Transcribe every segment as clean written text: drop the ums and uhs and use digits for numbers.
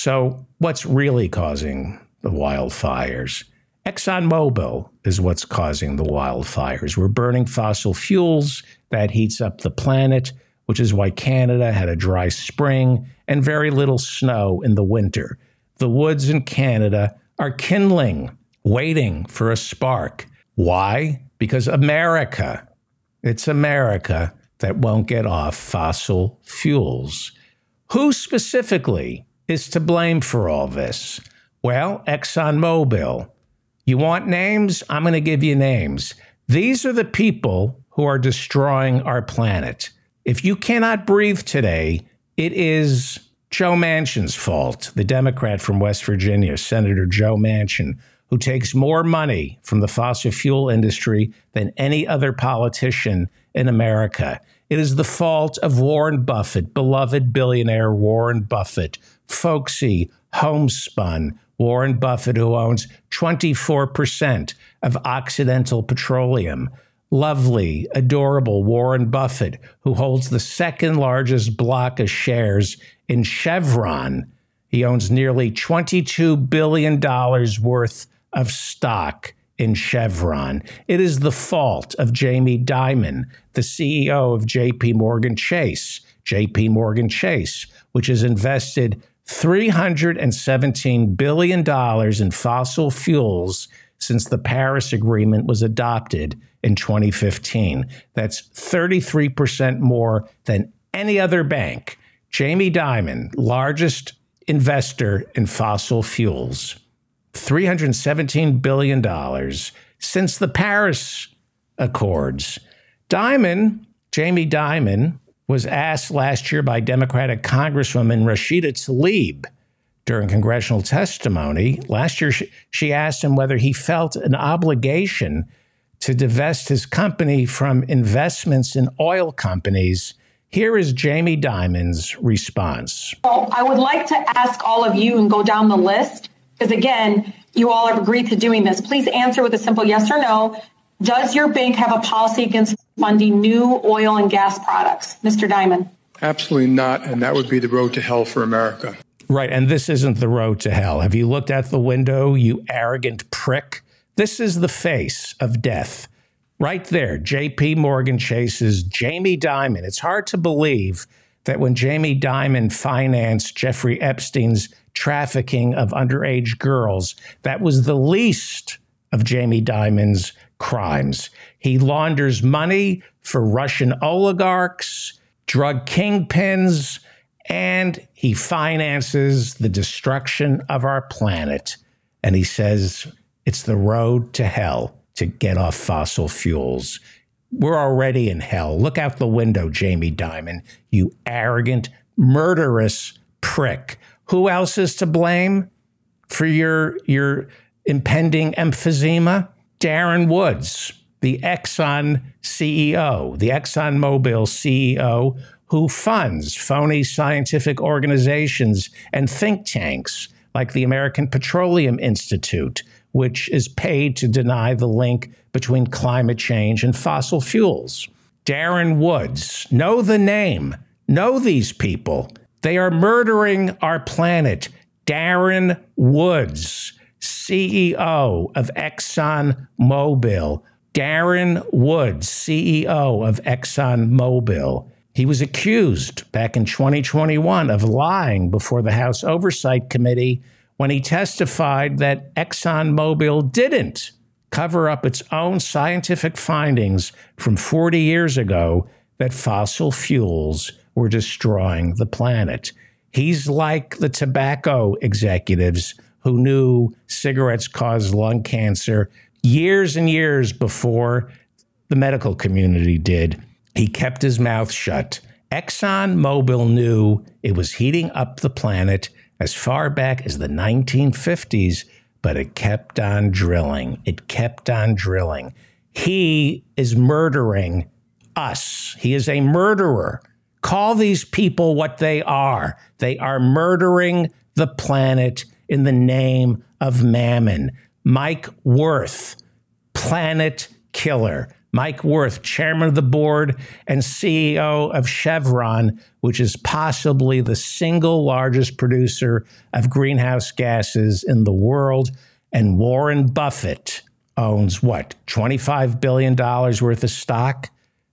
So what's really causing the wildfires? ExxonMobil is what's causing the wildfires. We're burning fossil fuels. That heats up the planet, which is why Canada had a dry spring and very little snow in the winter. The woods in Canada are kindling, waiting for a spark. Why? Because it's America that won't get off fossil fuels. Who specifically is to blame for all this? Well, ExxonMobil. You want names? I'm going to give you names. These are the people who are destroying our planet. If you cannot breathe today, it is Joe Manchin's fault, the Democrat from West Virginia, Senator Joe Manchin, who takes more money from the fossil fuel industry than any other politician in America. It is the fault of Warren Buffett, beloved billionaire Warren Buffett, folksy, homespun Warren Buffett, who owns 24% of Occidental Petroleum. Lovely, adorable Warren Buffett, who holds the second largest block of shares in Chevron. He owns nearly $22 billion worth of stock in Chevron. It is the fault of Jamie Dimon, the CEO of JP Morgan Chase, which has invested $317 billion in fossil fuels since the Paris Agreement was adopted in 2015. That's 33% more than any other bank. Jamie Dimon, largest investor in fossil fuels, $317 billion since the Paris Accords. Jamie Dimon, was asked last year by Democratic Congresswoman Rashida Tlaib during congressional testimony. Last year, she asked him whether he felt an obligation to divest his company from investments in oil companies. Here is Jamie Dimon's response. Well, I would like to ask all of you and go down the list, because again, you all have agreed to doing this. Please answer with a simple yes or no. Does your bank have a policy against funding new oil and gas products? Mr. Dimon. Absolutely not. And that would be the road to hell for America. Right. And this isn't the road to hell. Have you looked out the window, you arrogant prick? This is the face of death. Right there, JP Morgan Chase's Jamie Dimon. It's hard to believe that when Jamie Dimon financed Jeffrey Epstein's trafficking of underage girls, that was the least of Jamie Dimon's crimes. He launders money for Russian oligarchs, drug kingpins, and he finances the destruction of our planet. And he says it's the road to hell to get off fossil fuels. We're already in hell. Look out the window, Jamie Dimon, you arrogant, murderous prick. Who else is to blame for your impending emphysema? Darren Woods, the ExxonMobil CEO, who funds phony scientific organizations and think tanks like the American Petroleum Institute, which is paid to deny the link between climate change and fossil fuels. Darren Woods, know the name, know these people. They are murdering our planet. Darren Woods, CEO of ExxonMobil. Darren Woods, CEO of ExxonMobil. He was accused back in 2021 of lying before the House Oversight Committee when he testified that ExxonMobil didn't cover up its own scientific findings from 40 years ago that fossil fuels were destroying the planet. He's like the tobacco executives who knew cigarettes caused lung cancer years and years before the medical community did. He kept his mouth shut. ExxonMobil knew it was heating up the planet as far back as the 1950s, but it kept on drilling. It kept on drilling. He is murdering us. He is a murderer. Call these people what they are. They are murdering the planet in the name of mammon. Mike Wirth, planet killer. Mike Wirth, chairman of the board and CEO of Chevron, which is possibly the single largest producer of greenhouse gases in the world. And Warren Buffett owns what, $25 billion worth of stock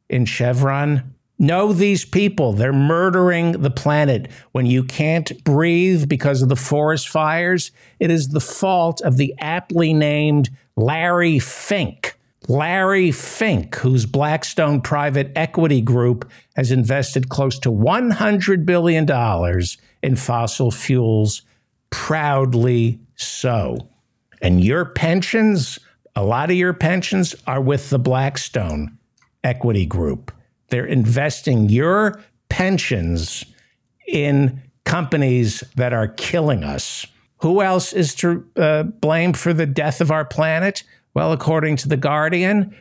in Chevron? Know these people. They're murdering the planet. When you can't breathe because of the forest fires, it is the fault of the aptly named Larry Fink. Larry Fink, whose Blackstone private equity group has invested close to $100 billion in fossil fuels, proudly so. And your pensions, a lot of your pensions are with the Blackstone equity group. They're investing your pensions in companies that are killing us. Who else is to blame for the death of our planet? Well, according to The Guardian,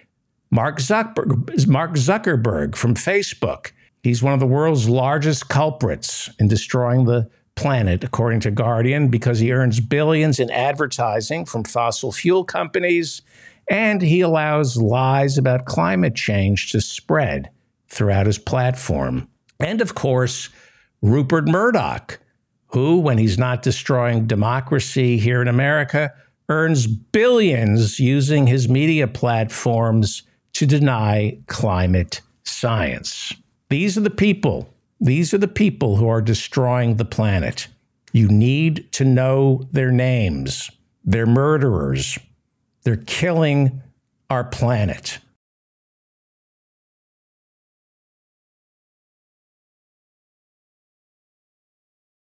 Mark Zuckerberg from Facebook. He's one of the world's largest culprits in destroying the planet, according to Guardian, because he earns billions in advertising from fossil fuel companies, and he allows lies about climate change to spread throughout his platform. And of course, Rupert Murdoch, who, when he's not destroying democracy here in America, earns billions using his media platforms to deny climate science. These are the people who are destroying the planet. You need to know their names. They're murderers. They're killing our planet.